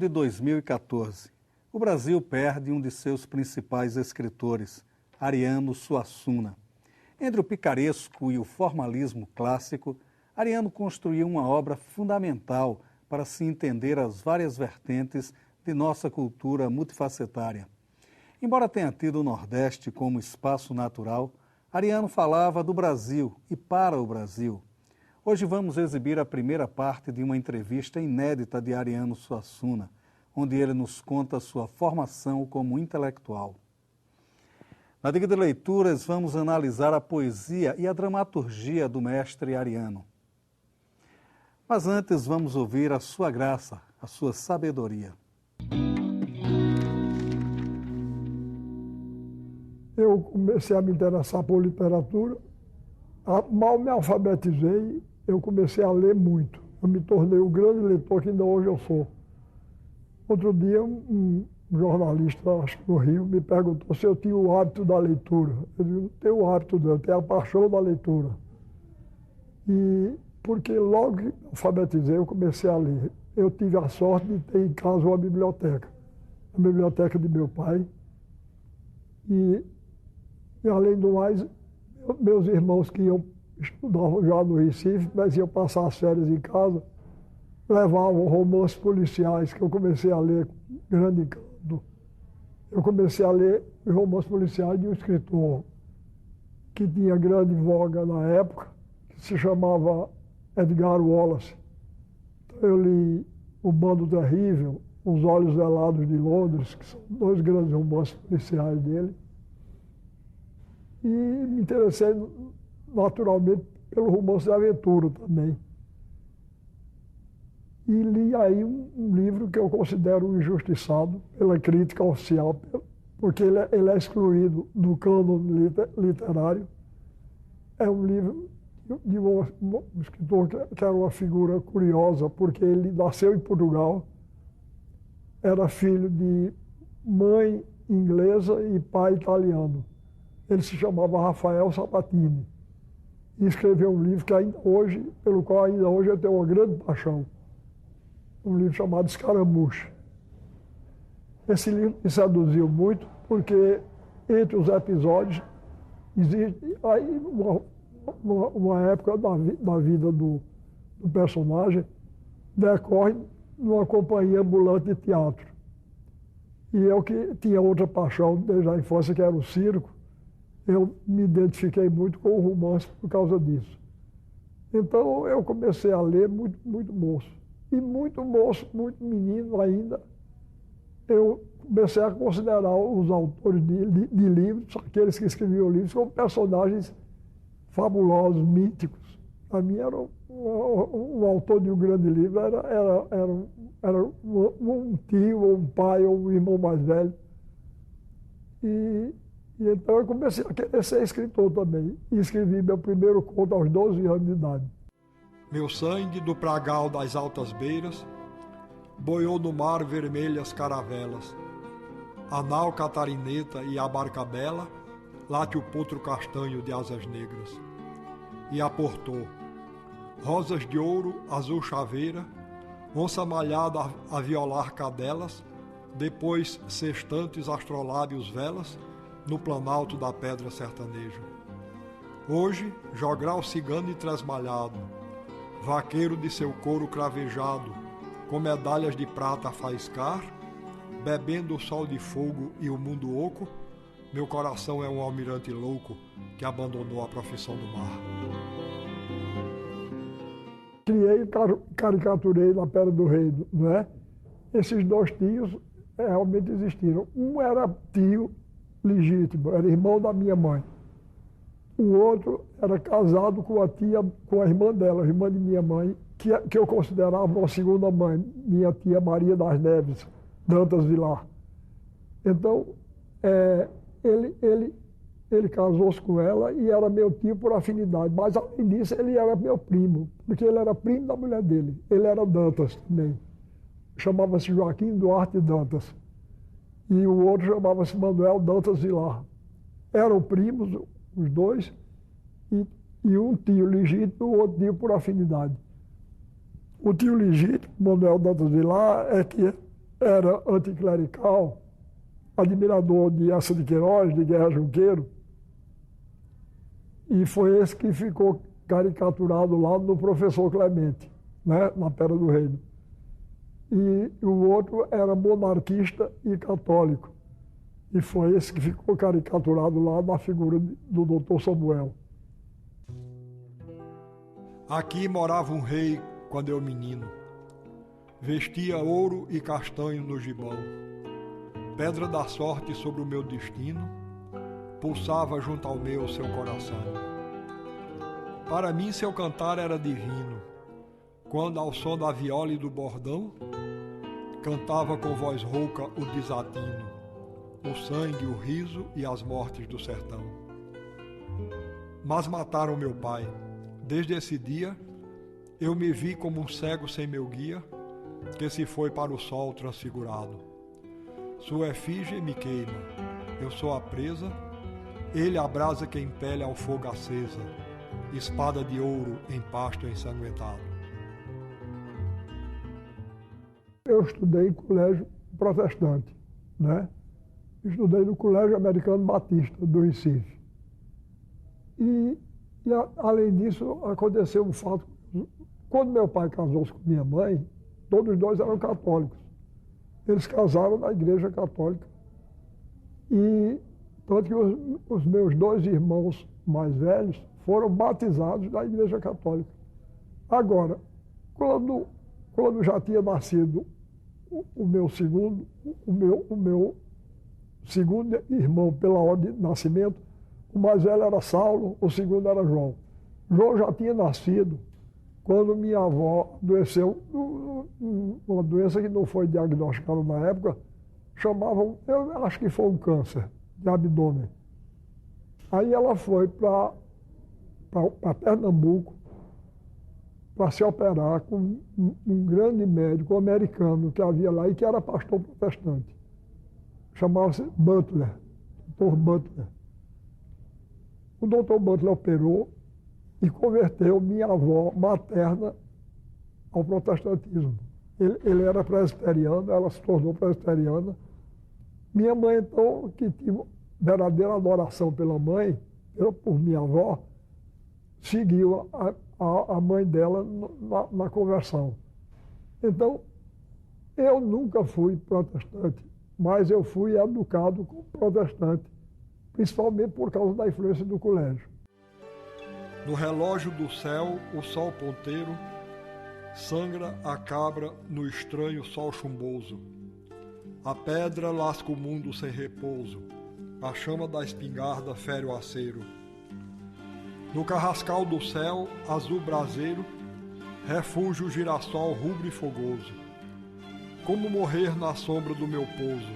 de 2014, o Brasil perde um de seus principais escritores, Ariano Suassuna. Entre o picaresco e o formalismo clássico, Ariano construiu uma obra fundamental para se entender as várias vertentes de nossa cultura multifacetária. Embora tenha tido o Nordeste como espaço natural, Ariano falava do Brasil e para o Brasil. Hoje vamos exibir a primeira parte de uma entrevista inédita de Ariano Suassuna, onde ele nos conta sua formação como intelectual. Na Dica de Leituras, vamos analisar a poesia e a dramaturgia do mestre Ariano. Mas antes vamos ouvir a sua graça, a sua sabedoria. Eu comecei a me interessar por literatura, mal me alfabetizei, eu comecei a ler muito. Eu me tornei o grande leitor que ainda hoje eu sou. Outro dia, um jornalista, acho que no Rio, me perguntou se eu tinha o hábito da leitura. Eu disse, não tenho o hábito, eu tenho a paixão da leitura. E porque logo que me alfabetizei, eu comecei a ler. Eu tive a sorte de ter em casa uma biblioteca, a biblioteca de meu pai. E além do mais, meus irmãos que estudavam já no Recife, mas iam passar as férias em casa, levavam romances policiais, que eu comecei a ler com grande encanto. Eu comecei a ler os romances policiais de um escritor que tinha grande voga na época, que se chamava Edgar Wallace. Então, eu li O Bando Terrível, Os Olhos Velados de Londres, que são dois grandes romances policiais dele. E me interessei naturalmente pelo romance de aventura também. E li aí um livro que eu considero injustiçado pela crítica oficial, porque ele é excluído do cânone literário. É um livro de um escritor que era uma figura curiosa, porque ele nasceu em Portugal, era filho de mãe inglesa e pai italiano. Ele se chamava Rafael Sabatini e escreveu um livro que ainda hoje, pelo qual ainda hoje eu tenho uma grande paixão. Um livro chamado Escaramuche. Esse livro me seduziu muito porque entre os episódios existe aí uma época da vida do personagem decorre numa companhia ambulante de teatro. E eu que tinha outra paixão desde a infância, que era o circo, eu me identifiquei muito com o romance por causa disso. Então eu comecei a ler muito, muito moço. E muito moço, muito menino ainda, eu comecei a considerar os autores de livros, aqueles que escreviam livros, como personagens fabulosos, míticos. Para mim, era um autor de um grande livro era um tio, ou um pai, ou um irmão mais velho. E então eu comecei a querer ser escritor também. E escrevi meu primeiro conto aos 12 anos de idade. Meu sangue do pragal das altas beiras boiou no mar vermelhas caravelas. A nau catarineta e a barca bela late o potro castanho de asas negras. E aportou rosas de ouro, azul chaveira, onça malhada a violar cadelas, depois sextantes astrolábios velas, no planalto da pedra sertaneja. Hoje, jogral cigano e tresmalhado, vaqueiro de seu couro cravejado, com medalhas de prata a faiscar, bebendo o sol de fogo e o mundo oco, meu coração é um almirante louco que abandonou a profissão do mar. Criei e caricaturei na Pedra do Rei, não é? Esses dois tios realmente existiram. Um era tio legítimo, era irmão da minha mãe. O outro era casado com a irmã dela, a irmã de minha mãe, que eu considerava uma segunda mãe, minha tia Maria das Neves, Dantas Vilar. Então, ele casou-se com ela e era meu tio por afinidade, mas além disso ele era meu primo, porque ele era primo da mulher dele. Ele era Dantas também. Chamava-se Joaquim Duarte Dantas. E o outro chamava-se Manuel Dantas Vilar. Eram primos, os dois, e um tio legítimo e o outro tio por afinidade. O tio legítimo, Manuel Dantas Vilar, é que era anticlerical, admirador de Eça de Queiroz, de Guerra Junqueiro, e foi esse que ficou caricaturado lá no Professor Clemente, né, na Pedra do Reino. E o outro era monarquista e católico. E foi esse que ficou caricaturado lá na figura do Dr. Samuel. Aqui morava um rei quando eu menino. Vestia ouro e castanho no gibão. Pedra da sorte sobre o meu destino, pulsava junto ao meu seu coração. Para mim seu cantar era divino, quando ao som da viola e do bordão, cantava com voz rouca o desatino, o sangue, o riso e as mortes do sertão. Mas mataram meu pai. Desde esse dia, eu me vi como um cego sem meu guia, que se foi para o sol transfigurado. Sua efígie me queima, eu sou a presa, ele a brasa que impele ao fogo acesa, espada de ouro em pasto ensanguentado. Eu estudei em colégio protestante, né? Estudei no Colégio Americano Batista, do Recife. Além disso, aconteceu um fato. Quando meu pai casou-se com minha mãe, todos dois eram católicos. Eles casaram na Igreja Católica. E tanto que os meus dois irmãos mais velhos foram batizados na Igreja Católica. Agora, quando já tinha nascido o meu segundo irmão pela ordem de nascimento, o mais velho era Saulo, o segundo era João. João já tinha nascido quando minha avó adoeceu, uma doença que não foi diagnosticada na época, chamavam, eu acho que foi um câncer de abdômen. Aí ela foi para Pernambuco para se operar com um grande médico americano que havia lá e que era pastor protestante. Chamava-se Butler, Dr. Butler. O Dr. Butler operou e converteu minha avó materna ao protestantismo. Ele era presbiteriano, ela se tornou presbiteriana. Minha mãe, então, que tinha verdadeira adoração pela mãe, por minha avó, seguiu a mãe dela na conversão. Então, eu nunca fui protestante, mas eu fui educado como protestante, principalmente por causa da influência do colégio. No relógio do céu, o sol ponteiro sangra a cabra no estranho sol chumboso. A pedra lasca o mundo sem repouso, a chama da espingarda fere o aceiro. No carrascal do céu, azul braseiro, refúgio o girassol rubro e fogoso. Como morrer na sombra do meu pouso?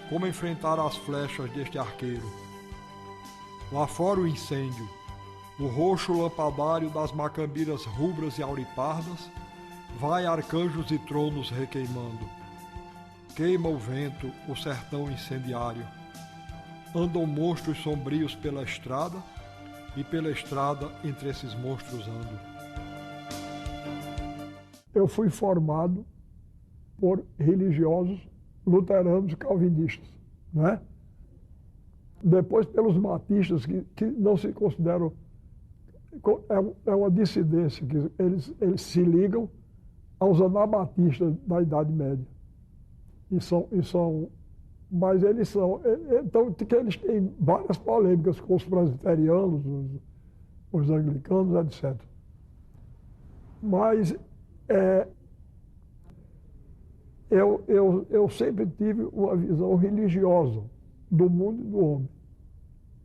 Como enfrentar as flechas deste arqueiro? Lá fora o incêndio, o roxo lampadário das macambiras rubras e auripardas, vai arcanjos e tronos requeimando. Queima o vento, o sertão incendiário. Andam monstros sombrios pela estrada, e pela estrada entre esses monstros ando. Eu fui formado por religiosos luteranos e calvinistas, não é? Depois pelos batistas, que não se consideram, é uma dissidência, que eles se ligam aos anabatistas da Idade Média. Mas eles são, então, que eles têm várias polêmicas com os presbiterianos, os anglicanos, etc. Mas eu sempre tive uma visão religiosa do mundo e do homem.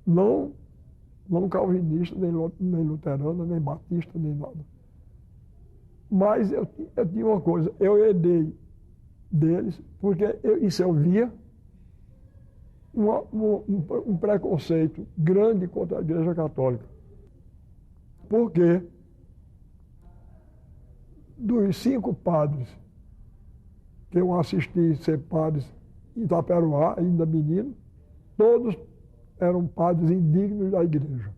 Não calvinista, nem luterana, nem batista, nem nada. Mas eu tinha uma coisa, eu herdei deles, porque isso eu via, um preconceito grande contra a Igreja Católica. Porque dos 5 padres que eu assisti ser padres em Itaperuá, ainda menino, todos eram padres indignos da Igreja.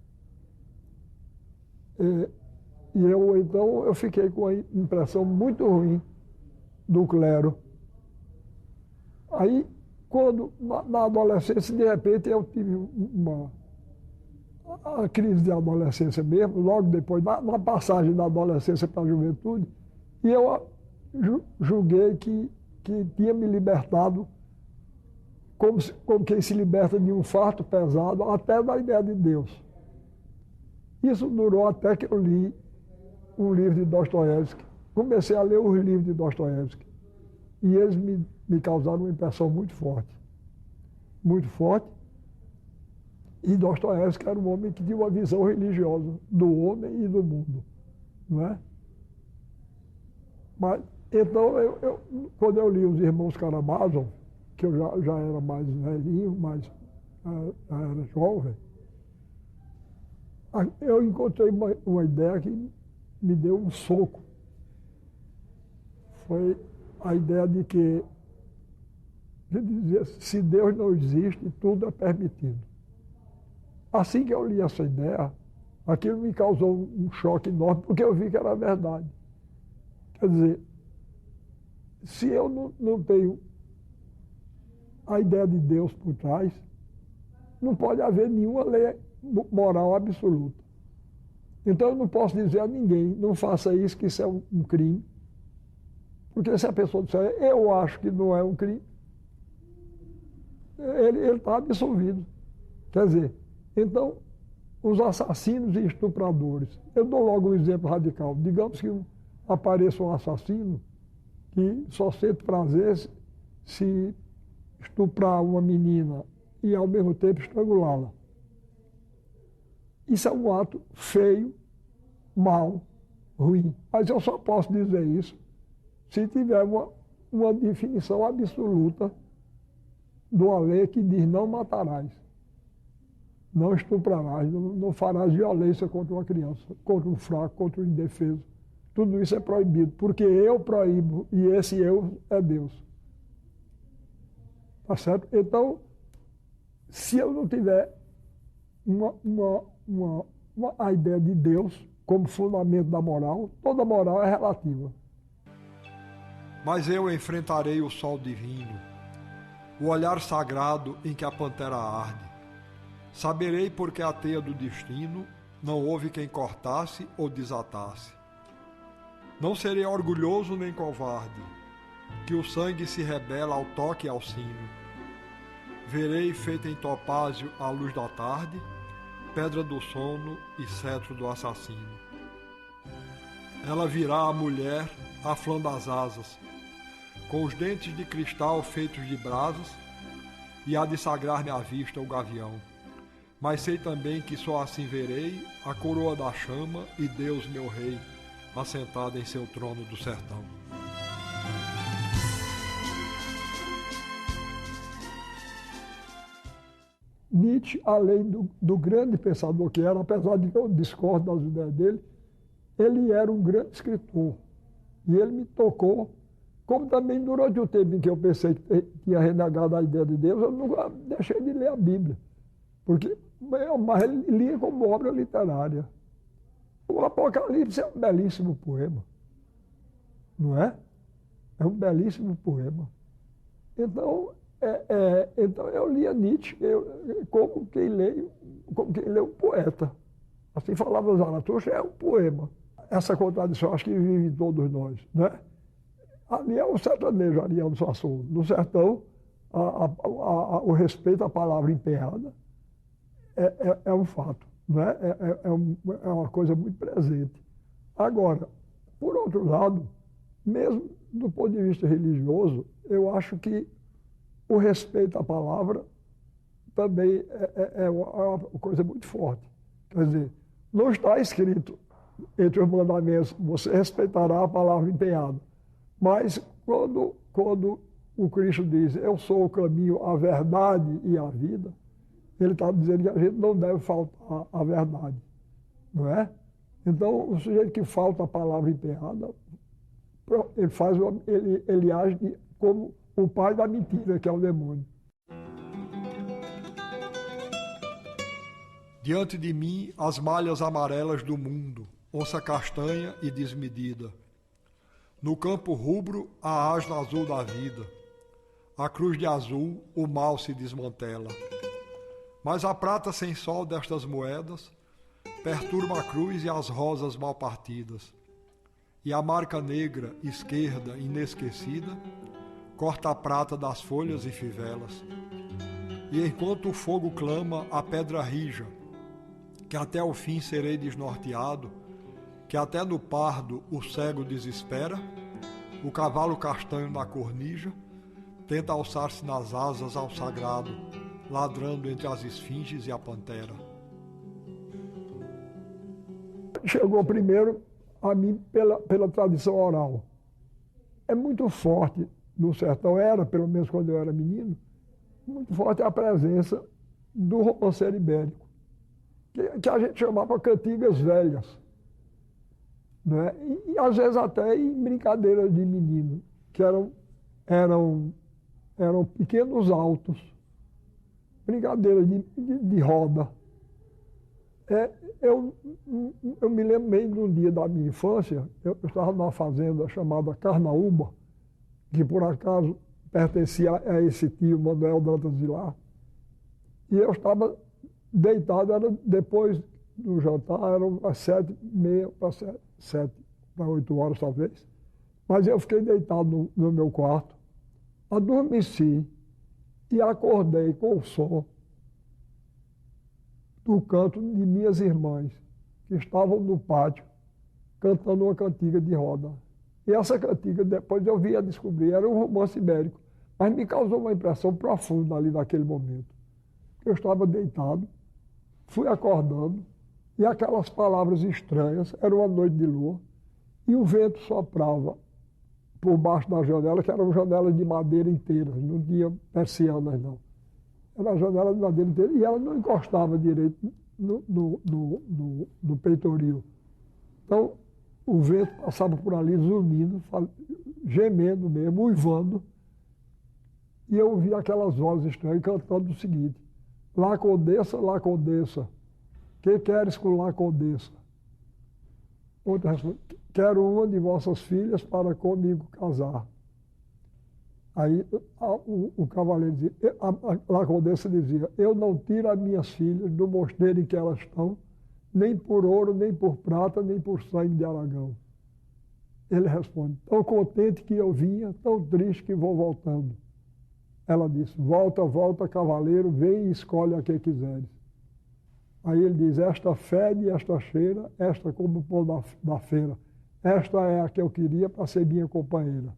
Então, eu fiquei com a impressão muito ruim do clero, Aí, quando, na adolescência, de repente, eu tive a crise de adolescência mesmo, logo depois, na passagem da adolescência para a juventude, e eu julguei que tinha me libertado como quem se liberta de um fardo pesado, até da ideia de Deus. Isso durou até que eu li um livro de Dostoiévski. Comecei a ler os livros de Dostoiévski. E eles me causaram uma impressão muito forte. Muito forte. E Dostoiévski era um homem que tinha uma visão religiosa do homem e do mundo. Não é? Mas, então, quando eu li Os Irmãos Karamazov, que eu já era mais velhinho, mas já era jovem, eu encontrei uma ideia que me deu um soco. Foi a ideia de dizer, se Deus não existe, tudo é permitido. Assim que eu li essa ideia, aquilo me causou um choque enorme, porque eu vi que era verdade. Quer dizer, se eu não tenho a ideia de Deus por trás, não pode haver nenhuma lei moral absoluta. Então eu não posso dizer a ninguém, não faça isso, que isso é um crime. Porque se a pessoa disser, eu acho que não é um crime, ele está absolvido. Quer dizer, então, os assassinos e estupradores, eu dou logo um exemplo radical. Digamos que apareça um assassino que só sente prazer se estuprar uma menina e ao mesmo tempo estrangulá-la. Isso é um ato feio, mau, ruim. Mas eu só posso dizer isso se tiver uma definição absoluta de uma lei que diz não matarás, não estuprarás, não farás violência contra uma criança, contra um fraco, contra um indefeso. Tudo isso é proibido, porque eu proíbo e esse eu é Deus. Tá certo? Então, se eu não tiver a ideia de Deus como fundamento da moral, toda moral é relativa. Mas eu enfrentarei o sol divino, o olhar sagrado em que a pantera arde. Saberei porque a teia do destino não houve quem cortasse ou desatasse. Não serei orgulhoso nem covarde, que o sangue se rebela ao toque e ao sino. Verei feita em topázio a luz da tarde, pedra do sono e cetro do assassino. Ela virá a mulher, aflando as asas, com os dentes de cristal feitos de brasas, e há de sagrar-me à vista o gavião. Mas sei também que só assim verei a coroa da chama e Deus meu rei, assentado em seu trono do sertão. Nietzsche, além do grande pensador que era, apesar de que eu discordo das ideias dele, ele era um grande escritor. E ele me tocou, como também durante o tempo em que eu pensei que tinha renegado a ideia de Deus, eu nunca deixei de ler a Bíblia. Mas ele lia como obra literária. O Apocalipse é um belíssimo poema. Não é? É um belíssimo poema. Então, então eu lia Nietzsche como quem lê um poeta. Assim falava Zaratustra, é um poema. Essa contradição acho que vive em todos nós. Né? Ali é o sertanejo, Ariano Suassuna. No sertão, o respeito à palavra empenhada é um fato. Né? É uma coisa muito presente. Agora, por outro lado, mesmo do ponto de vista religioso, eu acho que o respeito à palavra também é uma coisa muito forte. Quer dizer, não está escrito entre os mandamentos, você respeitará a palavra empenhada. Mas quando o Cristo diz, eu sou o caminho, a verdade e a vida, ele está dizendo que a gente não deve faltar a verdade. Não é? Então, o sujeito que falta a palavra empenhada, ele age como o pai da mentira, que é o demônio. Diante de mim, as malhas amarelas do mundo, onça castanha e desmedida. No campo rubro, a asna azul da vida. a cruz de azul, o mal se desmantela. Mas a prata sem sol destas moedas perturba a cruz e as rosas mal partidas. E a marca negra, esquerda, inesquecida, corta a prata das folhas e fivelas. E enquanto o fogo clama, a pedra rija, que até o fim serei desnorteado, que até no pardo o cego desespera, o cavalo castanho na cornija tenta alçar-se nas asas ao sagrado, ladrando entre as esfinges e a pantera. Chegou primeiro a mim pela tradição oral. É muito forte no sertão, era, pelo menos quando eu era menino, muito forte a presença do romanceiro ibérico, que a gente chamava cantigas velhas, né? E às vezes até em brincadeiras de menino, que eram pequenos autos, brincadeiras de roda. Eu me lembro bem de um dia da minha infância, eu estava numa fazenda chamada Carnaúba, que por acaso pertencia a esse tio Manuel Dantas Vilar, e eu estava deitado, era depois do jantar, eram às 7h30 para 7 para 8 horas talvez, mas eu fiquei deitado no meu quarto, adormeci e acordei com o som do canto de minhas irmãs, que estavam no pátio, cantando uma cantiga de roda. E essa cantiga, depois eu vim a descobrir, era um romance ibérico, mas me causou uma impressão profunda ali naquele momento. Eu estava deitado, fui acordando, e aquelas palavras estranhas, era uma noite de lua, e o vento soprava por baixo da janela, que eram janelas de madeira inteiras, não tinha persianas não. Era a janela de madeira inteira, e ela não encostava direito no peitoril. Então, o vento passava por ali zunindo, gemendo mesmo, uivando, e eu ouvia aquelas vozes estranhas cantando o seguinte: lá condessa, que queres com lá condessa? Outra resposta: quero uma de vossas filhas para comigo casar. Aí o cavaleiro dizia, a condessa dizia: eu não tiro as minhas filhas do mosteiro em que elas estão, nem por ouro, nem por prata, nem por sangue de Aragão. Ele responde: tão contente que eu vinha, tão triste que vou voltando. Ela disse: volta, volta, cavaleiro, vem e escolhe a que quiseres. Aí ele diz: esta fede, esta cheira, esta como o pão da feira. Esta é a que eu queria para ser minha companheira.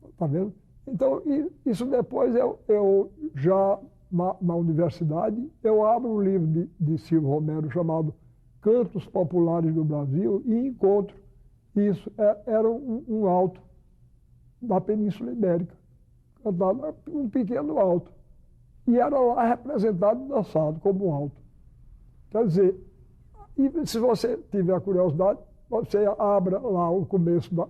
Está vendo? Então, isso depois eu já na universidade, eu abro um livro de Silvio Romero chamado Cantos Populares do Brasil e encontro isso. Era um alto da Península Ibérica, cantado um pequeno alto. E era lá representado e dançado como um alto. Quer dizer, e se você tiver curiosidade, você abra lá o começo da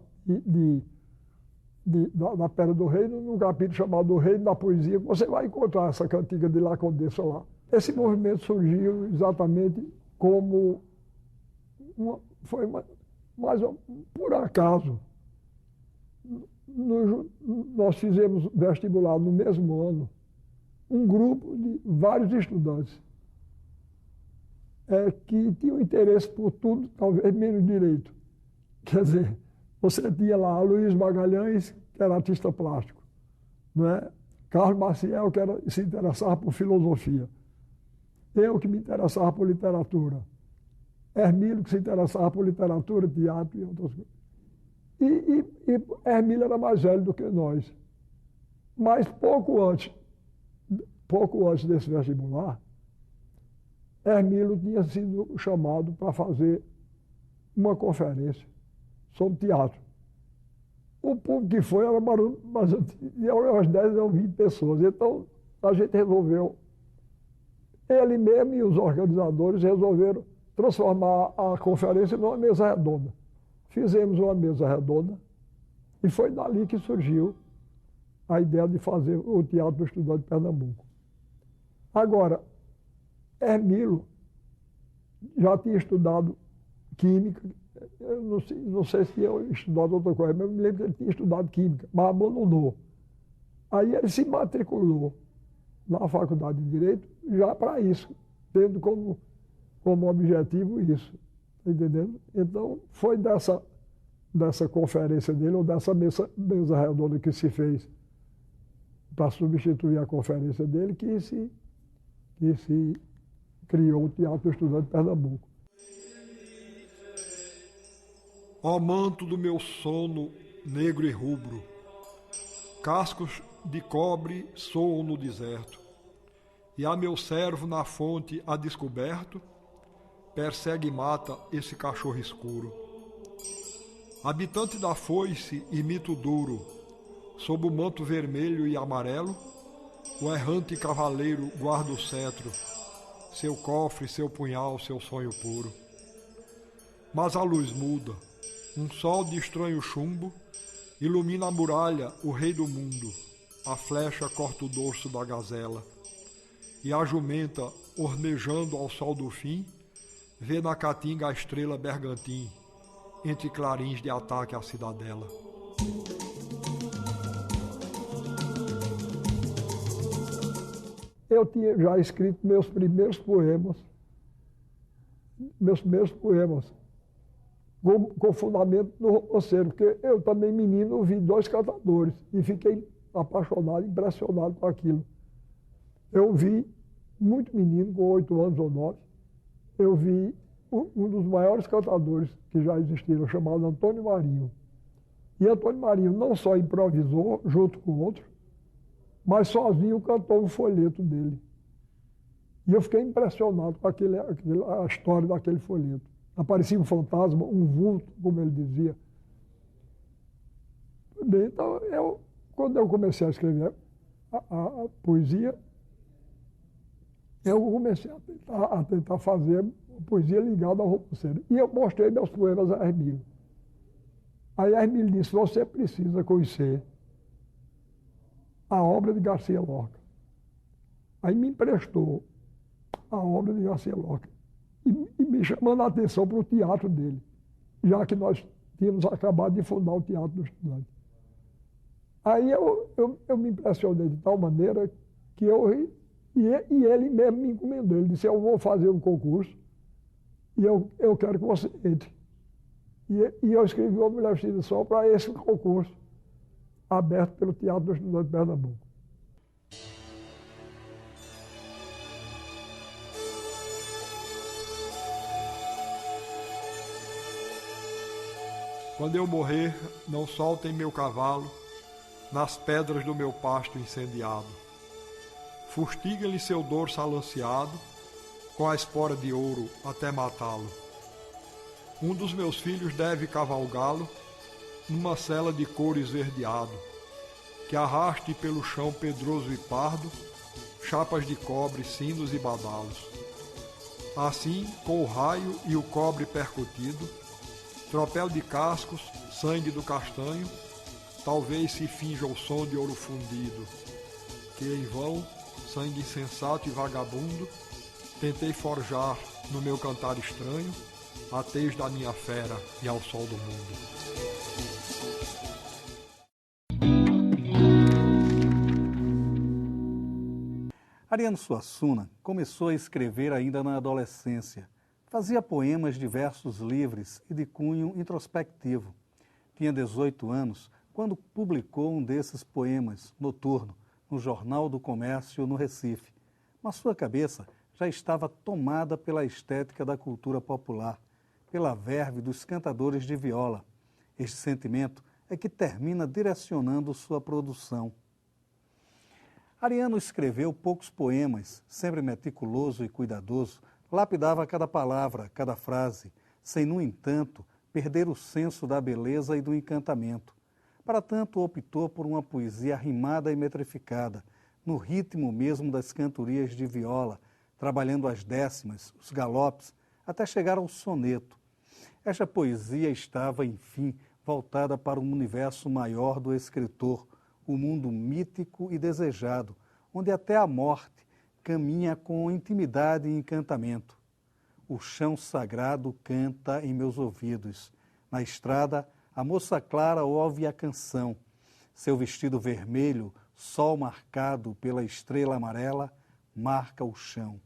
Pedra do Reino, num capítulo chamado O Reino da Poesia, você vai encontrar essa cantiga de La Condessa lá. Esse movimento surgiu exatamente como mas por acaso, nós fizemos vestibular no mesmo ano, um grupo de vários estudantes que tinham interesse por tudo, talvez menos direito. Quer dizer, você tinha lá Luiz Magalhães, que era artista plástico, não é? Carlos Maciel, que se interessava por filosofia. Eu, que me interessava por literatura. Hermílio, que se interessava por literatura, teatro e outras coisas. E Hermílio era mais velho do que nós. Mas pouco antes desse vestibular, Hermílio tinha sido chamado para fazer uma conferência sobre teatro. O público que foi era barulho, mas umas 10 ou 20 pessoas. Então, a gente resolveu, ele mesmo e os organizadores resolveram transformar a conferência numa mesa redonda. Fizemos uma mesa redonda e foi dali que surgiu a ideia de fazer o Teatro do Estudante de Pernambuco. Agora, Hermílio já tinha estudado química. Eu não sei se tinha estudado outra coisa, mas eu me lembro que ele tinha estudado química, mas abandonou. Aí ele se matriculou na Faculdade de Direito já para isso, tendo como objetivo isso, tá entendendo? Então, foi dessa conferência dele, ou dessa mesa redonda que se fez para substituir a conferência dele, que se criou o Teatro Estudante de Pernambuco. Ó manto do meu sono negro e rubro, cascos de cobre soam no deserto, e a meu servo na fonte a descoberto, persegue e mata esse cachorro escuro. Habitante da foice e mito duro, sob o manto vermelho e amarelo, o errante cavaleiro guarda o cetro, seu cofre, seu punhal, seu sonho puro. Mas a luz muda, um sol de estranho chumbo ilumina a muralha, o rei do mundo. A flecha corta o dorso da gazela, e a jumenta, ornejando ao sol do fim, vê na caatinga a estrela bergantim, entre clarins de ataque à cidadela. Eu tinha já escrito meus primeiros poemas, com fundamento no roceiro, porque eu também, menino, vi 2 cantadores e fiquei apaixonado, impressionado com aquilo. Eu vi, muito menino, com 8 anos ou 9, eu vi um dos maiores cantadores que já existiram, chamado Antônio Marinho. E Antônio Marinho não só improvisou junto com outro, mas sozinho cantou o folheto dele. E eu fiquei impressionado com a história daquele folheto. Aparecia um fantasma, um vulto, como ele dizia. Bem, então, quando eu comecei a escrever a poesia, eu comecei a tentar fazer poesia ligada ao romanceiro. E eu mostrei meus poemas a Hermílio. Aí a Hermílio disse: você precisa conhecer a obra de Garcia Lorca. Aí me emprestou a obra de Garcia Lorca e me chamando a atenção para o teatro dele, já que nós tínhamos acabado de fundar o Teatro do Estudante. Aí eu me impressionei de tal maneira que e ele mesmo me encomendou. Ele disse: eu vou fazer um concurso e eu quero que você entre. E eu escrevi Uma Mulher Vestida de Sol para esse concurso, aberto pelo Teatro do Estudante de Pernambuco. Quando eu morrer, não soltem meu cavalo nas pedras do meu pasto incendiado. Fustiguem-lhe seu dorso alanceado com a espora de ouro até matá-lo. Um dos meus filhos deve cavalgá-lo numa sela de couro esverdeado, que arraste pelo chão pedroso e pardo chapas de cobre, sinos e badalos. Assim, com o raio e o cobre percutido, tropel de cascos, sangue do castanho, talvez se finja o som de ouro fundido, que em vão, sangue insensato e vagabundo, tentei forjar no meu cantar estranho, a tez da minha fera e ao sol do mundo. Ariano Suassuna começou a escrever ainda na adolescência. Fazia poemas de versos livres e de cunho introspectivo. Tinha 18 anos quando publicou um desses poemas, Noturno, no Jornal do Comércio, no Recife. Mas sua cabeça já estava tomada pela estética da cultura popular, pela verve dos cantadores de viola. Este sentimento é que termina direcionando sua produção. Ariano escreveu poucos poemas, sempre meticuloso e cuidadoso, lapidava cada palavra, cada frase, sem, no entanto, perder o senso da beleza e do encantamento. Para tanto, optou por uma poesia rimada e metrificada, no ritmo mesmo das cantorias de viola, trabalhando as décimas, os galopes, até chegar ao soneto. Esta poesia estava, enfim, voltada para um universo maior do escritor, o mundo mítico e desejado, onde até a morte caminha com intimidade e encantamento. O chão sagrado canta em meus ouvidos. Na estrada, a moça clara ouve a canção. Seu vestido vermelho sol marcado pela estrela amarela, marca o chão.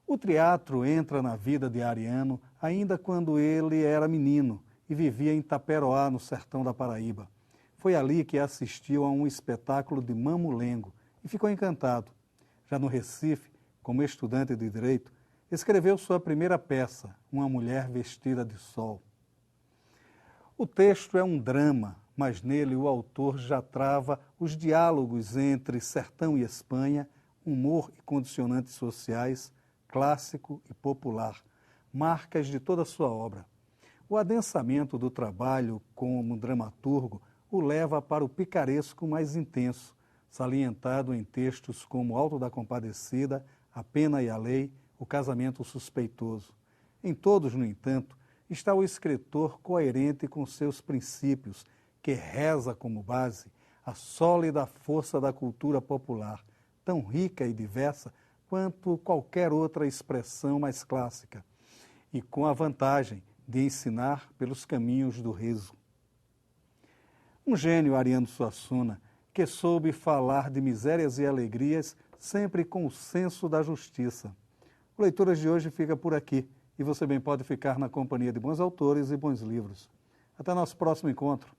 O teatro entra na vida de Ariano ainda quando ele era menino e vivia em Taperoá, no sertão da Paraíba. Foi ali que assistiu a um espetáculo de Mamulengo e ficou encantado. Já no Recife, como estudante de Direito, escreveu sua primeira peça, Uma Mulher Vestida de Sol. O texto é um drama, mas nele o autor já trava os diálogos entre sertão e Espanha, humor e condicionantes sociais, clássico e popular, marcas de toda a sua obra. O adensamento do trabalho como dramaturgo o leva para o picaresco mais intenso, salientado em textos como Alto da Compadecida, A Pena e a Lei, O Casamento Suspeitoso. Em todos, no entanto, está o escritor coerente com seus princípios, que reza como base a sólida força da cultura popular, tão rica e diversa quanto qualquer outra expressão mais clássica, e com a vantagem de ensinar pelos caminhos do riso. Um gênio, Ariano Suassuna, que soube falar de misérias e alegrias sempre com o senso da justiça. O Leituras de hoje fica por aqui e você bem pode ficar na companhia de bons autores e bons livros. Até nosso próximo encontro.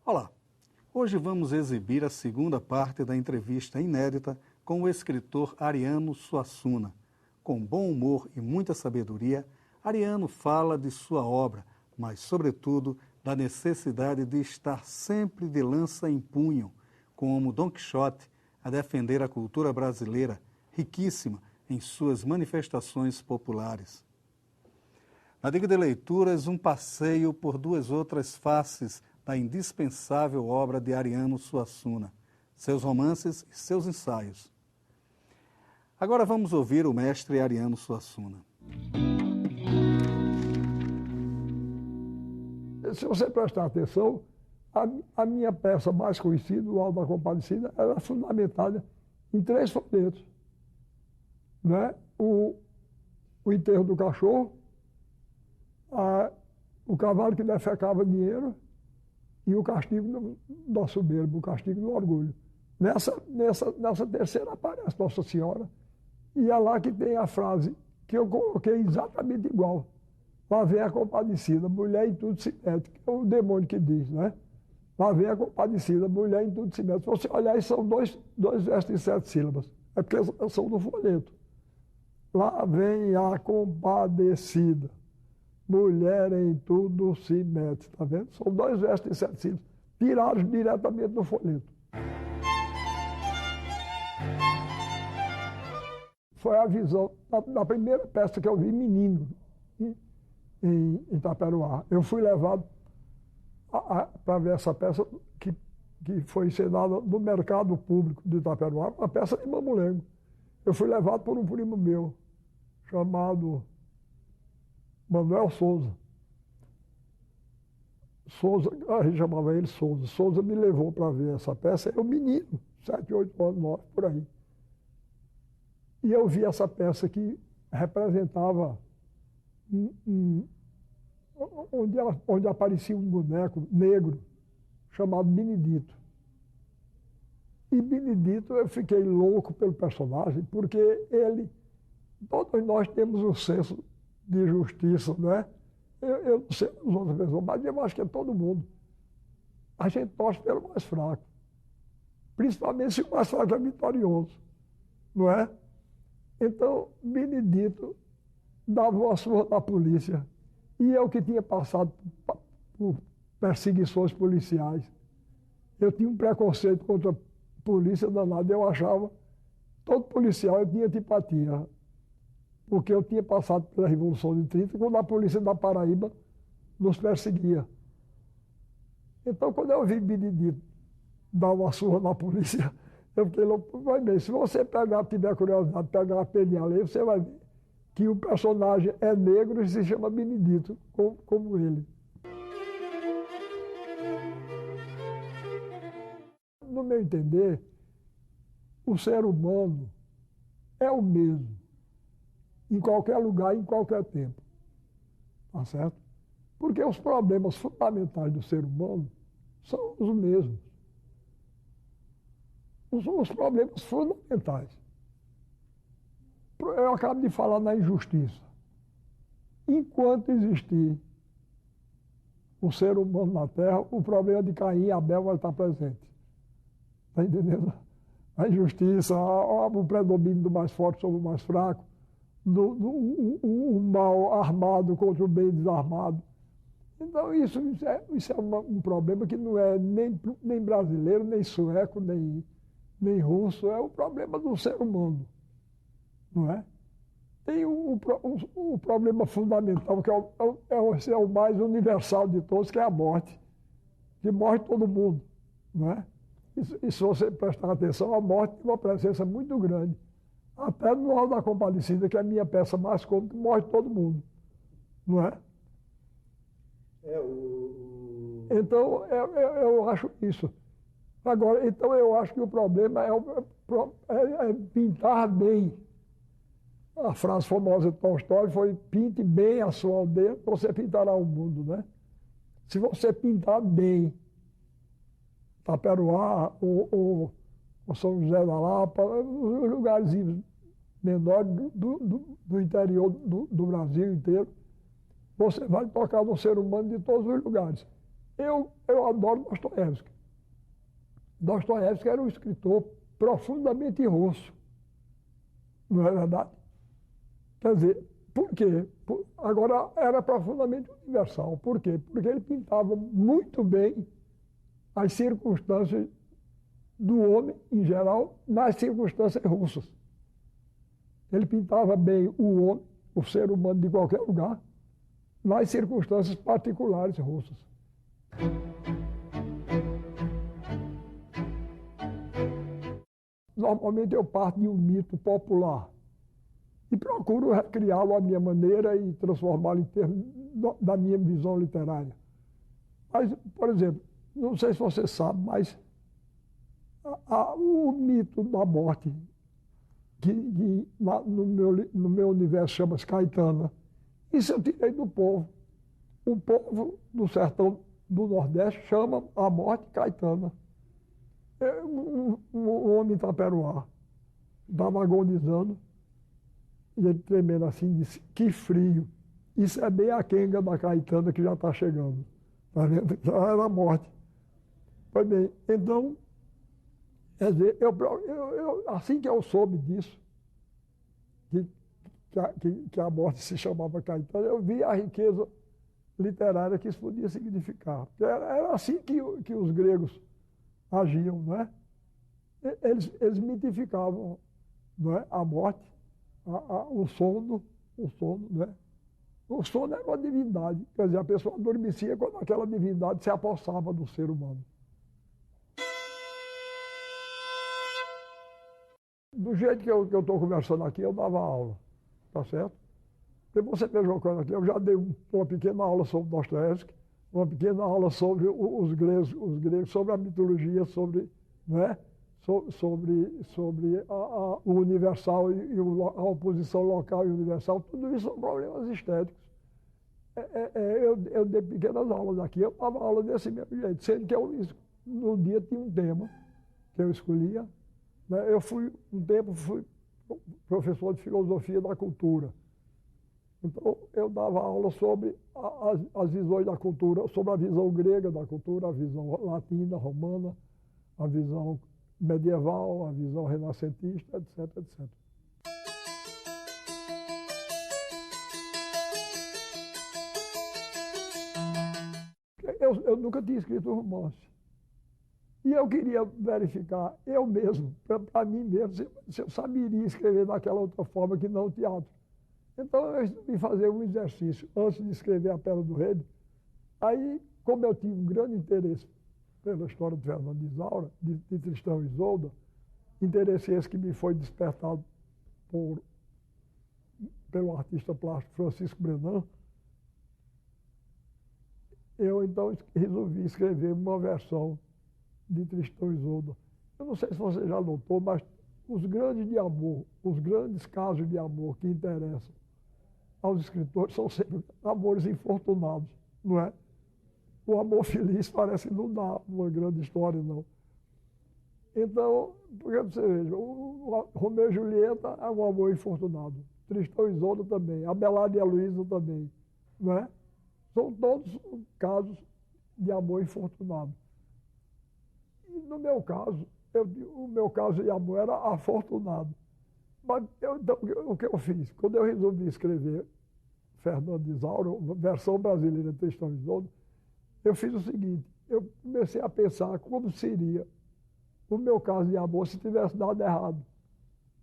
Olá, hoje vamos exibir a segunda parte da entrevista inédita com o escritor Ariano Suassuna. Com bom humor e muita sabedoria, Ariano fala de sua obra, mas, sobretudo, da necessidade de estar sempre de lança em punho, como Dom Quixote, a defender a cultura brasileira, riquíssima em suas manifestações populares. Na Dica de Leituras, um passeio por duas outras faces da indispensável obra de Ariano Suassuna, seus romances e seus ensaios. Agora vamos ouvir o mestre Ariano Suassuna. Se você prestar atenção, a minha peça mais conhecida, o Alto da Compadecida, ela é fundamentada em 3 folhetos. Né? O enterro do cachorro, o cavalo que defecava dinheiro e o castigo da soberba, o castigo do orgulho. Nessa terceira aparece Nossa Senhora, e é lá que tem a frase que eu coloquei exatamente igual. Lá vem a Compadecida, mulher em tudo se mete, que é o demônio que diz, né? Lá vem a Compadecida, mulher em tudo se mete. Se você olhar, são dois versos em 7 sílabas. É porque são do folheto. Lá vem a Compadecida, mulher em tudo se mete, tá vendo? São 2 versos em 7 sílabas, tirados diretamente do folheto. Foi a visão da primeira peça que eu vi menino em Taperoá. Eu fui levado para ver essa peça que foi encenada no mercado público de Taperoá, uma peça de Mamulengo. Eu fui levado por um primo meu, chamado Manuel Souza. A gente chamava ele Souza. Souza me levou para ver essa peça, eu menino, 7, 8 anos, 9, por aí. E eu vi essa peça que representava onde aparecia um boneco negro chamado Benedito. E Benedito, eu fiquei louco pelo personagem, porque todos nós temos um senso de justiça, não é? Eu não sei as outras pessoas, mas eu acho que é todo mundo. A gente torce pelo mais fraco. Principalmente se o mais fraco é vitorioso, não é? Então, Benedito dava uma surra na polícia. E eu que tinha passado por perseguições policiais, eu tinha um preconceito contra polícia danada. Eu achava, todo policial eu tinha antipatia, porque eu tinha passado pela Revolução de 30, quando a polícia da Paraíba nos perseguia. Então, quando eu vi Benedito dar uma surra na polícia, eu fiquei louco. Vai bem, se você tiver curiosidade, pegar uma peninha ali, você vai ver que o personagem é negro e se chama Benedito, como ele. No meu entender, o ser humano é o mesmo, em qualquer lugar, em qualquer tempo. Tá certo? Porque os problemas fundamentais do ser humano são os mesmos. Os problemas fundamentais. Eu acabo de falar na injustiça. Enquanto existir o ser humano na Terra, o problema de Caim e Abel vai estar presente. Está entendendo? A injustiça, o predomínio do mais forte sobre o mais fraco, o mal armado contra o bem desarmado. Então, isso é um problema que não é nem brasileiro, nem sueco, nem russo, é o problema do ser humano, não é? Tem o problema fundamental, que é o mais universal de todos, que é a morte, que morre todo mundo, não é? E se você prestar atenção, a morte tem uma presença muito grande. Até no Alto da Compadecida, que é a minha peça mais cômica, morre todo mundo, não é? Então, eu acho isso. Agora, então eu acho que o problema é pintar bem. A frase famosa de Tolstói foi: pinte bem a sua aldeia, você pintará o mundo, né? Se você pintar bem Taperoá ou São José da Lapa, os lugares menores do interior do Brasil inteiro, você vai tocar no ser humano de todos os lugares. Eu adoro Dostoiévski. Dostoiévski era um escritor profundamente russo, não é verdade? Quer dizer, por quê? Agora, era profundamente universal. Por quê? Porque ele pintava muito bem as circunstâncias do homem, em geral, nas circunstâncias russas. Ele pintava bem o homem, o ser humano de qualquer lugar, nas circunstâncias particulares russas. Normalmente eu parto de um mito popular e procuro recriá-lo à minha maneira e transformá-lo em termos da minha visão literária. Mas, por exemplo, não sei se você sabe, mas o mito da morte, que no meu universo chama-se Caetana, isso eu tirei do povo. O povo do sertão do Nordeste chama a morte Caetana. O homem Taperoá estava agonizando, e ele tremendo assim disse: que frio. Isso é bem a quenga da Caetana que já está chegando. Está vendo? Já era a morte. Pois bem, então, quer dizer, assim que eu soube disso, que a morte se chamava Caetano, eu vi a riqueza literária que isso podia significar. Era assim que os gregos agiam, não é? Eles mitificavam, não é? A morte, o sono, não é? O sono era uma divindade, quer dizer, a pessoa adormecia quando aquela divindade se apossava do ser humano. Do jeito que eu estou conversando aqui, eu dava aula, tá certo? Depois você veja uma coisa aqui, eu já dei uma pequena aula sobre Dostoiévski, uma pequena aula sobre os gregos, sobre a mitologia, sobre, não é? sobre o universal e a oposição local e universal. Tudo isso são problemas estéticos. Eu dei pequenas aulas aqui, eu dava aula desse mesmo jeito, sendo que no dia tinha um tema que eu escolhia. Eu fui professor de filosofia da cultura. Então, eu dava aula sobre as visões da cultura, sobre a visão grega da cultura, a visão latina, romana, a visão medieval, a visão renascentista, etc, etc. Eu nunca tinha escrito romance. E eu queria verificar, eu mesmo, para mim mesmo, se eu saberia escrever daquela outra forma que não o teatro. Então eu resolvi fazer um exercício antes de escrever A Pedra do Rei. Aí, como eu tinha um grande interesse pela história de Fernando de Isaura, de Tristão e Isolda, interesse esse que me foi despertado pelo artista plástico Francisco Brenan, eu então resolvi escrever uma versão de Tristão e Isolda. Eu não sei se você já notou, mas os grandes de amor, os grandes casos de amor que interessam aos escritores são sempre amores infortunados, não é? O amor feliz parece que não dá uma grande história, não. Então, porque você veja, o Romeu e Julieta é um amor infortunado. Tristão e Isolda também, Abelardo e a Luísa também, não é? São todos casos de amor infortunado. E no meu caso, o meu caso de amor era afortunado. Mas então, o que eu fiz? Quando eu resolvi escrever Fernando de Isaura, versão brasileira de Tristão e Isolda, eu fiz o seguinte, eu comecei a pensar como seria o meu caso de amor se tivesse dado errado.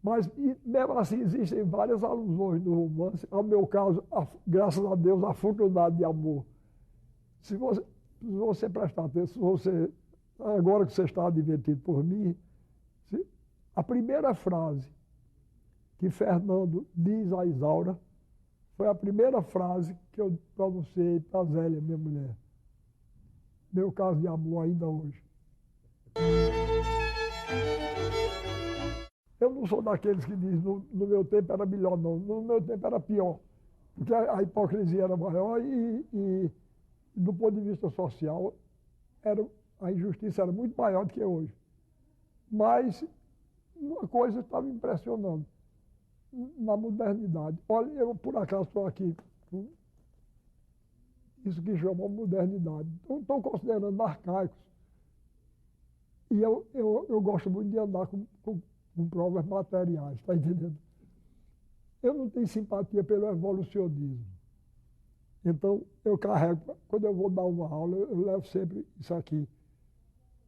Mas, mesmo assim, existem várias alusões no romance ao meu caso, graças a Deus, afortunado de amor. Se você prestar atenção, agora que você está advertido por mim, a primeira frase que Fernando diz a Isaura foi a primeira frase que eu pronunciei para a Zélia, minha mulher. Meu caso de amor ainda hoje. Eu não sou daqueles que dizem no meu tempo era melhor, não. No meu tempo era pior. Porque a hipocrisia era maior e do ponto de vista social, a injustiça era muito maior do que hoje. Mas uma coisa estava me impressionando na modernidade. Olha, eu por acaso estou aqui com isso que chamam modernidade. Então, estou considerando arcaicos. E eu gosto muito de andar com provas materiais, está entendendo? Eu não tenho simpatia pelo evolucionismo. Então, eu carrego, quando eu vou dar uma aula, eu levo sempre isso aqui.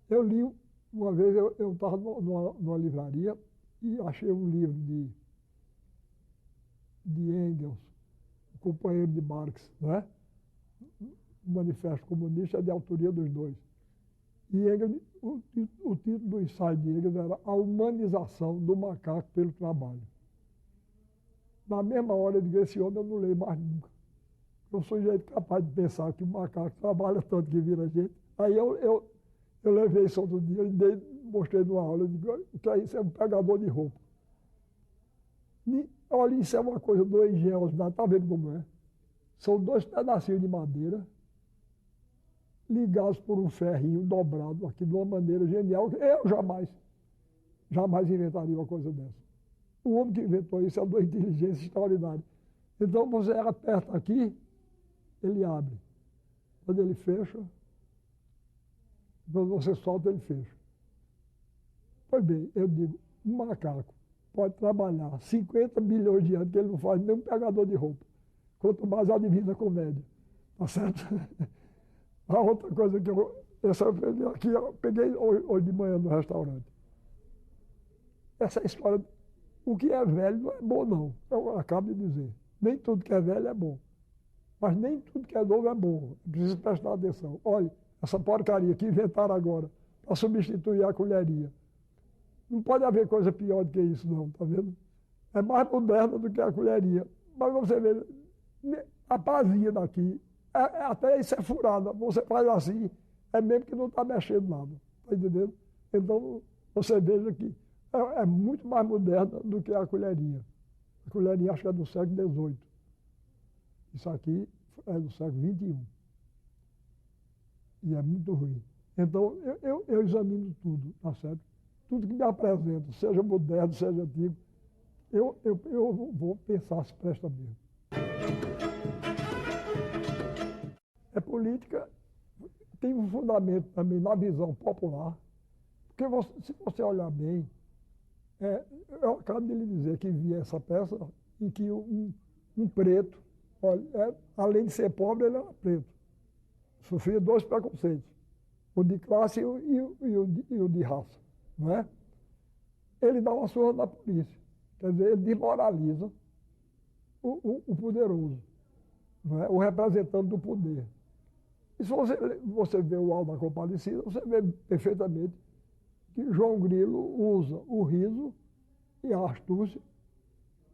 Eu li, uma vez eu estava numa livraria e achei um livro de Engels, o companheiro de Marx, né? O Manifesto Comunista é de autoria dos dois. E Engels, o título do ensaio de Engels era A Humanização do Macaco pelo Trabalho. Na mesma hora eu digo, esse homem eu não leio mais nunca. Eu sou um jeito capaz de pensar que o macaco trabalha tanto que vira gente. Aí eu levei isso outro dia, mostrei numa aula, eu digo, isso é um pegador de roupa. Olha, isso é uma coisa do engenhosidade, está vendo como é? São 2 pedacinhos de madeira ligados por um ferrinho dobrado aqui de uma maneira genial. Eu jamais inventaria uma coisa dessa. O homem que inventou isso é uma inteligência extraordinária. Então você aperta aqui, ele abre. Quando ele fecha, quando você solta, ele fecha. Pois bem, eu digo, um macaco pode trabalhar 50 bilhões de anos que ele não faz nem um pegador de roupa. Quanto mais a Divina Comédia. Tá certo? A outra coisa que eu peguei hoje de manhã no restaurante. Essa história, o que é velho não é bom, não. Eu acabo de dizer. Nem tudo que é velho é bom. Mas nem tudo que é novo é bom. Preciso prestar atenção. Olha, essa porcaria que inventaram agora para substituir a colheria. Não pode haver coisa pior do que isso, não, tá vendo? É mais moderna do que a colheria. Mas você vê, a pazinha daqui, até isso é furada. Você faz assim, é mesmo que não está mexendo nada. Está entendendo? Então, você veja que é muito mais moderna do que a colherinha. A colherinha acho que é do século XVIII. Isso aqui é do século XXI. E é muito ruim. Então, eu examino tudo, tá certo? Tudo que me apresenta, seja moderno, seja antigo, eu vou pensar se presta mesmo. Política tem um fundamento também na visão popular, porque se você olhar bem, eu acabo de lhe dizer que vi essa peça em que um preto, olha, além de ser pobre, ele era preto. Sofria 2 preconceitos. o de classe e o de raça, não é? Ele dá uma surra na polícia, quer dizer, ele desmoraliza o poderoso, não é? O representante do poder. E se você vê o Auto da Compadecida, você vê perfeitamente que João Grilo usa o riso e a astúcia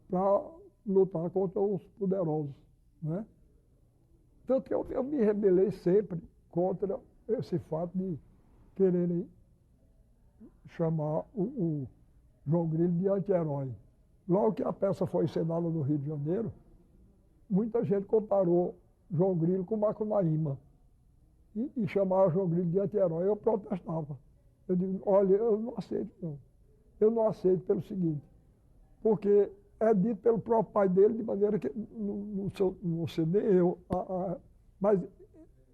para lutar contra os poderosos, não é? Tanto que eu me rebelei sempre contra esse fato de quererem chamar o João Grilo de anti-herói. Logo que a peça foi encenada no Rio de Janeiro, muita gente comparou João Grilo com Macunaíma e chamava João Grilo de anti-herói. Eu protestava. Eu digo, olha, eu não aceito, não. Eu não aceito pelo seguinte, porque é dito pelo próprio pai dele, de maneira que não sei nem eu, mas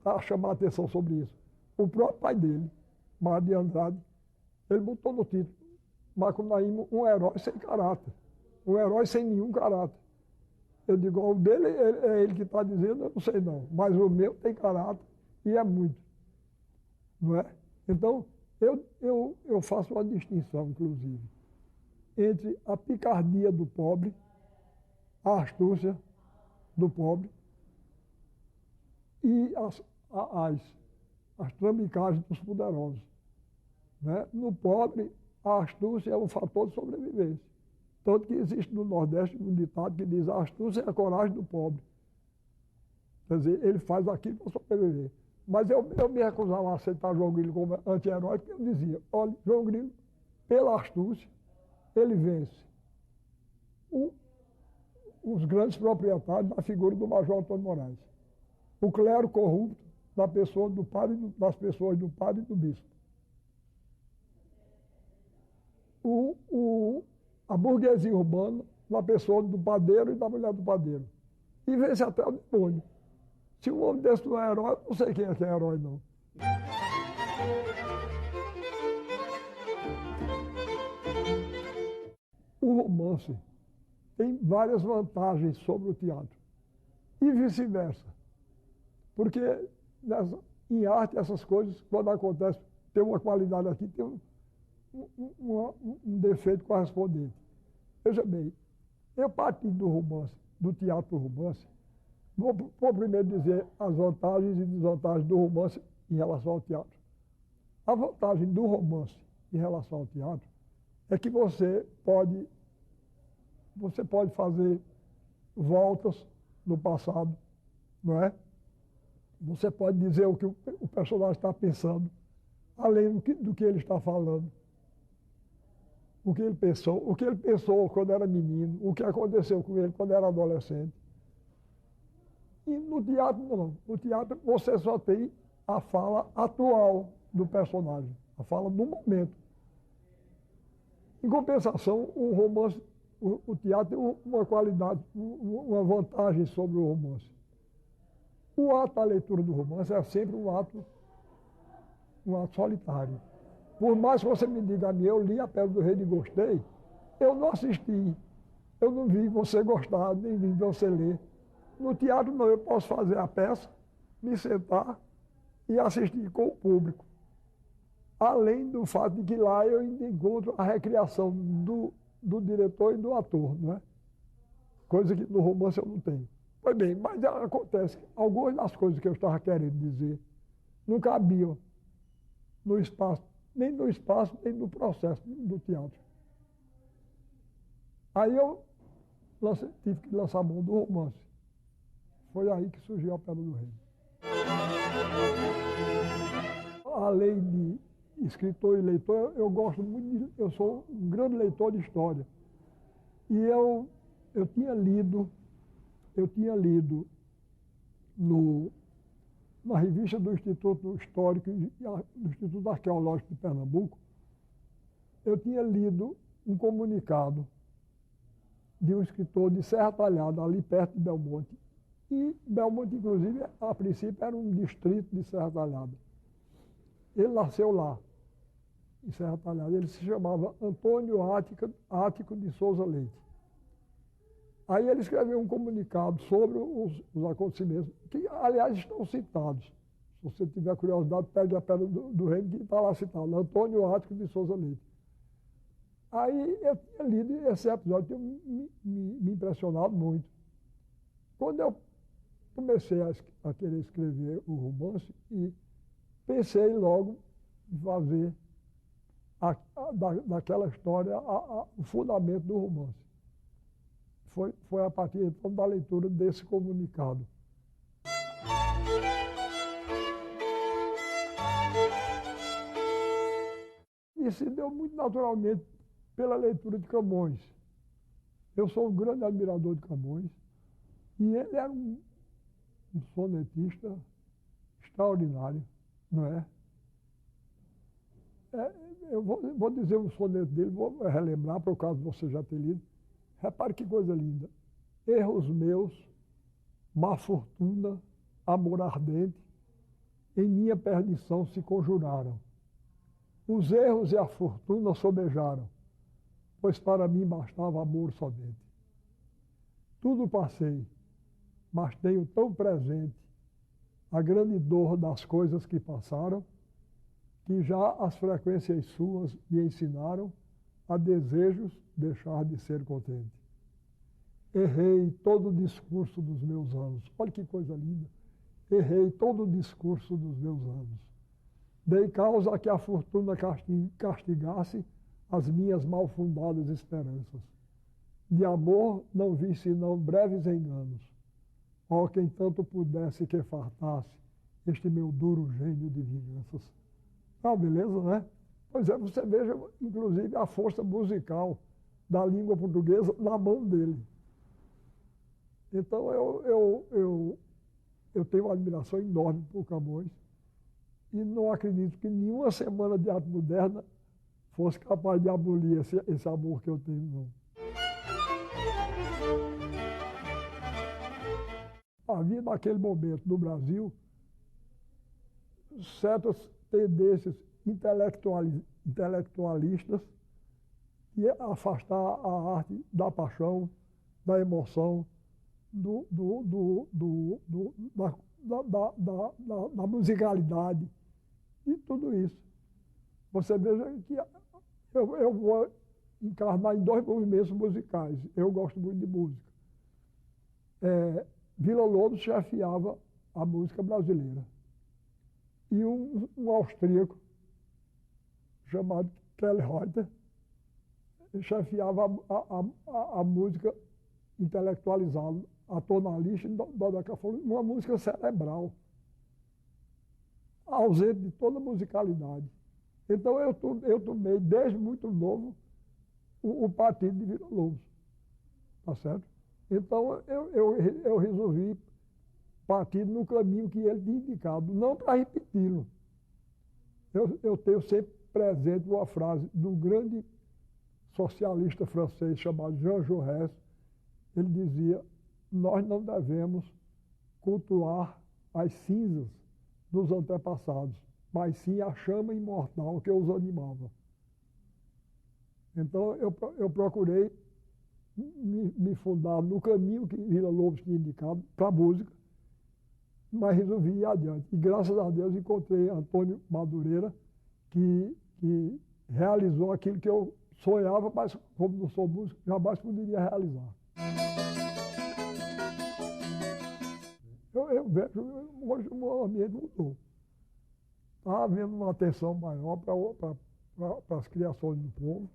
a chamar a atenção sobre isso. O próprio pai dele, Mário de Andrade, ele botou no título, Macunaíma, um herói sem caráter, um herói sem nenhum caráter. Eu digo, o dele é ele que está dizendo, eu não sei não, mas o meu tem caráter e é muito, não é? Então, eu faço uma distinção, inclusive, entre a picardia do pobre, a astúcia do pobre e as trambicagens dos poderosos, né? No pobre, a astúcia é um fator de sobrevivência. Tanto que existe no Nordeste um ditado que diz a astúcia é a coragem do pobre. Quer dizer, ele faz aquilo para sobreviver. Mas eu me recusava a aceitar João Grilo como anti-herói, porque eu dizia, olha, João Grilo, pela astúcia, ele vence os grandes proprietários da figura do Major Antônio Moraes. O clero corrupto da pessoa do padre, das pessoas do padre e do bispo. A burguesia urbana na pessoa do padeiro e da mulher do padeiro. E vence até o demônio. Se um homem desse não é herói, eu não sei quem é herói, não. O romance tem várias vantagens sobre o teatro. E vice-versa. Porque em arte, essas coisas, quando acontece, tem uma qualidade aqui, tem um defeito correspondente. Veja bem, eu parti do romance, do teatro para o romance, vou primeiro dizer as vantagens e desvantagens do romance em relação ao teatro. A vantagem do romance em relação ao teatro é que você pode fazer voltas no passado, não é? Você pode dizer o que o personagem está pensando, além do que ele está falando. O que ele pensou quando era menino, o que aconteceu com ele quando era adolescente. E no teatro, não. No teatro, você só tem a fala atual do personagem, a fala do momento. Em compensação, o romance, o teatro tem uma qualidade, uma vantagem sobre o romance. O ato da leitura do romance é sempre um ato solitário. Por mais que você me diga a mim, eu li A Pedra do Rei e gostei, eu não assisti, eu não vi você gostar, nem vi você ler. No teatro não, eu posso fazer a peça, me sentar e assistir com o público. Além do fato de que lá eu encontro a recriação do diretor e do ator, não é? Coisa que no romance eu não tenho. Pois bem, mas acontece que algumas das coisas que eu estava querendo dizer não cabiam no espaço, nem no processo do teatro. Aí eu tive que lançar a mão do romance. Foi aí que surgiu A Pedra do Rei. Além de escritor e leitor, eu gosto muito eu sou um grande leitor de história. E eu tinha lido na revista do Instituto Histórico e do Instituto Arqueológico de Pernambuco, eu tinha lido um comunicado de um escritor de Serra Talhada, ali perto de Belmonte. E Belmonte, inclusive, a princípio era um distrito de Serra Talhada. Ele nasceu lá, em Serra Talhada. Ele se chamava Antônio Ático de Souza Leite. Aí ele escreveu um comunicado sobre os acontecimentos, que, aliás, estão citados Se você tiver curiosidade, pegue a Pedra do Reino, que está lá citado, Antônio Ático de Souza Leite. Aí eu tinha lido esse episódio, tinha me impressionado muito. Quando eu comecei a querer escrever o romance, e pensei logo em fazer daquela história o fundamento do romance. Foi a partir então da leitura desse comunicado. E se deu muito naturalmente pela leitura de Camões. Eu sou um grande admirador de Camões, e ele era um sonetista extraordinário, não é? Eu vou dizer um soneto dele, vou relembrar, por causa de você já ter lido. Repare que coisa linda. Erros meus, má fortuna, amor ardente, em minha perdição se conjuraram. Os erros e a fortuna sobejaram, pois para mim bastava amor somente. Tudo passei, mas tenho tão presente a grande dor das coisas que passaram, que já as frequências suas me ensinaram a desejos deixar de ser contente. Errei todo o discurso dos meus anos. Olha que coisa linda. Errei todo o discurso dos meus anos. Dei causa a que a fortuna castigasse as minhas mal fundadas esperanças. De amor não vi senão breves enganos. Ó, quem tanto pudesse que fartasse este meu duro gênio de vinganças. Ah, beleza, né? Pois é, você veja, inclusive, a força musical da língua portuguesa na mão dele. Então, eu tenho uma admiração enorme por Camões e não acredito que nenhuma semana de arte moderna fosse capaz de abolir esse amor que eu tenho, não. Havia, naquele momento, no Brasil, certas tendências intelectualistas e afastar a arte da paixão, da emoção, da musicalidade e tudo isso. Você veja que eu vou encarnar em dois movimentos musicais. Eu gosto muito de música. Villa-Lobos chefiava a música brasileira. E um austríaco chamado Kelly Reuter chefiava a música intelectualizada, a tonalista, uma música cerebral, ausente de toda musicalidade. Então eu tomei, desde muito novo, o partido de Villa-Lobos, tá certo? Então eu resolvi partir no caminho que ele tinha indicado, não para repeti-lo. Eu tenho sempre presente uma frase do grande socialista francês chamado Jean Jaurès. Ele dizia: nós não devemos cultuar as cinzas dos antepassados, mas sim a chama imortal que os animava. Então eu procurei me fundar no caminho que Villa-Lobos tinha indicado para a música, mas resolvi ir adiante. E graças a Deus encontrei Antônio Madureira, que realizou aquilo que eu sonhava, mas como não sou músico, jamais poderia realizar. Eu vejo, hoje o ambiente mudou. Está havendo uma atenção maior para as criações do povo,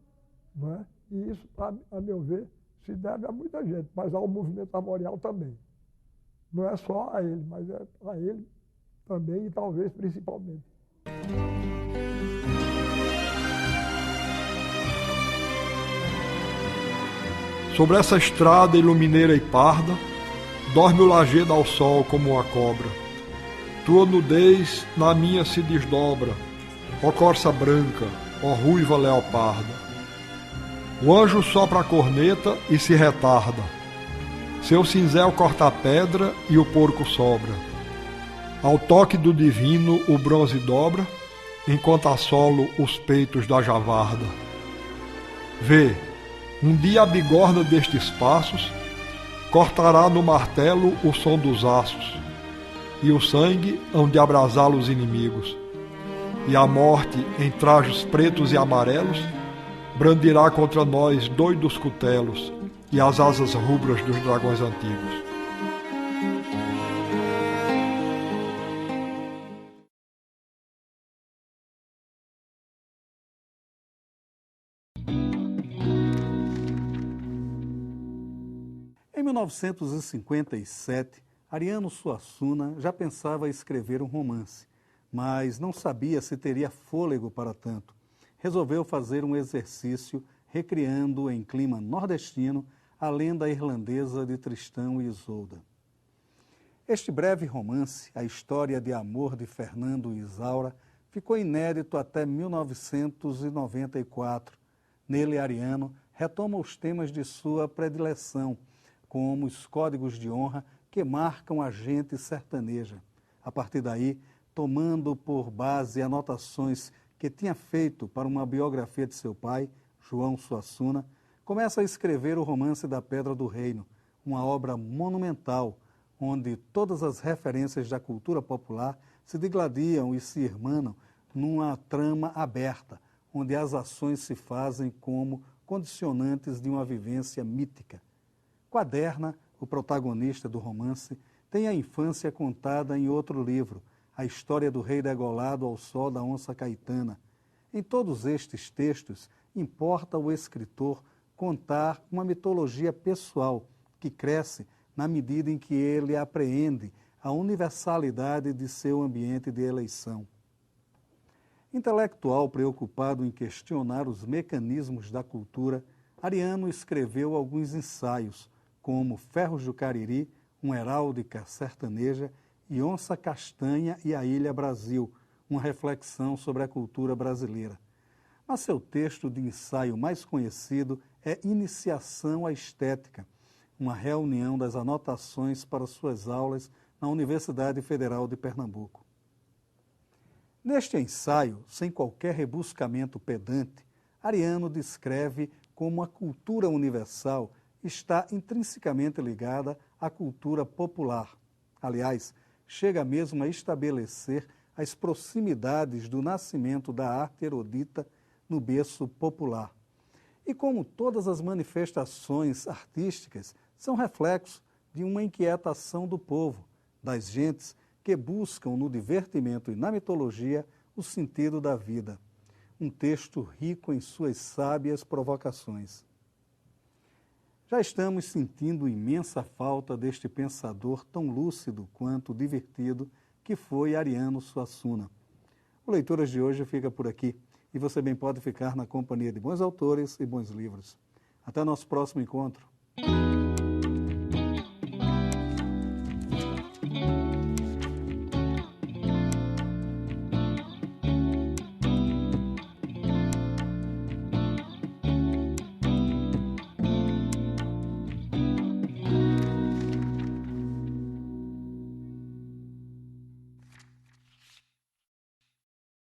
não é? E isso, a meu ver, se deve a muita gente, mas ao movimento armorial também. Não é só a ele, mas é a ele também e talvez principalmente. Sobre essa estrada ilumineira e parda, dorme o lajedo ao sol como uma cobra. Tua nudez na minha se desdobra, ó corça branca, ó ruiva leoparda. O anjo sopra a corneta e se retarda. Seu cinzel corta a pedra e o porco sobra. Ao toque do divino o bronze dobra, enquanto assolo os peitos da javarda. Vê, um dia a bigorna destes passos cortará no martelo o som dos aços. e o sangue hão de abrasá-lo os inimigos. E a morte, em trajos pretos e amarelos, brandirá contra nós doidos cutelos e as asas rubras dos dragões antigos. Em 1957, Ariano Suassuna já pensava escrever um romance, mas não sabia se teria fôlego para tanto. Resolveu fazer um exercício recriando em clima nordestino a lenda irlandesa de Tristão e Isolda. Este breve romance, a história de amor de Fernando e Isaura, ficou inédito até 1994. Nele, Ariano retoma os temas de sua predileção, como os códigos de honra que marcam a gente sertaneja. A partir daí, tomando por base anotações que tinha feito para uma biografia de seu pai, João Suassuna, começa a escrever o Romance da Pedra do Reino, uma obra monumental, onde todas as referências da cultura popular se digladiam e se irmanam numa trama aberta, onde as ações se fazem como condicionantes de uma vivência mítica. Quaderna, o protagonista do romance, tem a infância contada em outro livro, A História do Rei Degolado ao Sol da Onça Caetana. Em todos estes textos, importa o escritor contar uma mitologia pessoal que cresce na medida em que ele apreende a universalidade de seu ambiente de eleição. Intelectual preocupado em questionar os mecanismos da cultura, Ariano escreveu alguns ensaios, como Ferros do Cariri, uma heráldica sertaneja, e Onça Castanha e a Ilha Brasil, uma reflexão sobre a cultura brasileira. Mas seu texto de ensaio mais conhecido é Iniciação à Estética, uma reunião das anotações para suas aulas na Universidade Federal de Pernambuco. Neste ensaio, sem qualquer rebuscamento pedante, Ariano descreve como a cultura universal está intrinsecamente ligada à cultura popular. Aliás, chega mesmo a estabelecer as proximidades do nascimento da arte erudita no berço popular. E como todas as manifestações artísticas são reflexo de uma inquietação do povo, das gentes que buscam no divertimento e na mitologia o sentido da vida. Um texto rico em suas sábias provocações. Já estamos sentindo imensa falta deste pensador tão lúcido quanto divertido que foi Ariano Suassuna. O Leituras de hoje fica por aqui e você bem pode ficar na companhia de bons autores e bons livros. Até nosso próximo encontro.